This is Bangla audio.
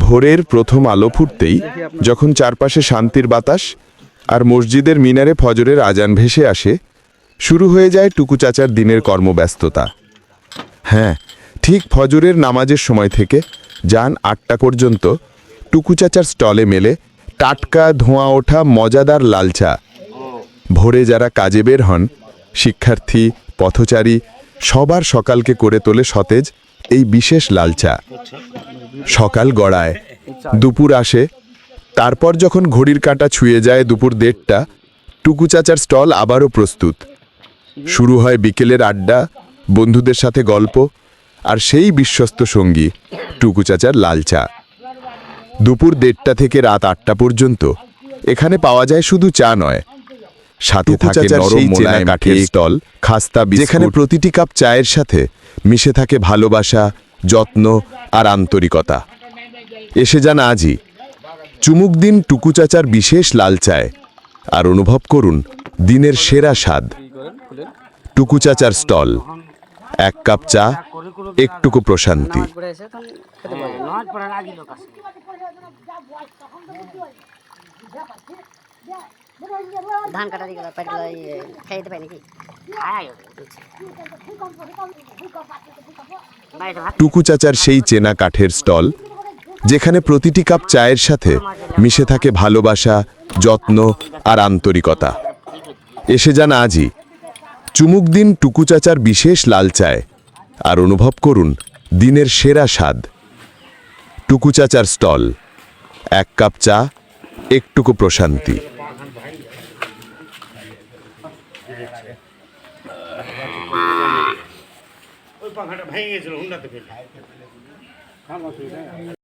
ভোরের প্রথম আলো ফুটতেই যখন চারপাশে শান্তির বাতাস আর মসজিদের মিনারে ফজরের আজান ভেসে আসে, শুরু হয়ে যায় টুকু চাচার দিনের কর্মব্যস্ততা। হ্যাঁ, ঠিক ফজরের নামাজের সময় থেকে যান ৮টা পর্যন্ত টুকু চাচার স্টলে মেলে টাটকা ধোঁয়া ওঠা মজাদার লাল চা। ভোরে যারা কাজে বের হন, শিক্ষার্থী, পথচারী, সবার সকালকে করে তোলে সতেজ এই বিশেষ লাল চা। সকাল গড়ায়, দুপুর আসে, তারপর যখন ঘড়ির কাঁটা ছুঁয়ে যায় দুপুর ১:৩০, টুকু চাচার স্টল আবারও প্রস্তুত। শুরু হয় বিকেলের আড্ডা, বন্ধুদের সাথে গল্প, আর সেই বিশ্বস্ত সঙ্গী টুকু চাচার লাল চা। দুপুর ১:৩০ থেকে রাত ৮টা পর্যন্ত এখানে পাওয়া যায় শুধু চা নয়, সাথে থাকে নরম মোলায়েম কাঠের স্টল, খাস্তা, যেখানে প্রতিটি কাপ চায়ের সাথে মিশে থাকে ভালোবাসা, যত্ন আর আন্তরিকতা। এসে যান আজই, চুমুক দিন টুকু চাচার বিশেষ লাল চায়, আর অনুভব করুন দিনের সেরা স্বাদ। টুকু চাচার স্টল, এক কাপ চা, একটুকু প্রশান্তি। ধান কাটা দিয়ে খাই দিতে পারি নাকি? টুকু চাচার সেই চেনা কাঠের স্টল, যেখানে প্রতিটি কাপ চায়ের সাথে মিশে থাকে ভালোবাসা, যত্ন আর আন্তরিকতা। এসে যান আজই, চুমুক দিন টুকু চাচার বিশেষ লাল চায়, আর অনুভব করুন দিনের সেরা স্বাদ। টুকু চাচার স্টল, এক কাপ চা, একটুকু প্রশান্তি। ওই পাখাটা ভেঙে গেছিল হুন্ডাতে ফেলে।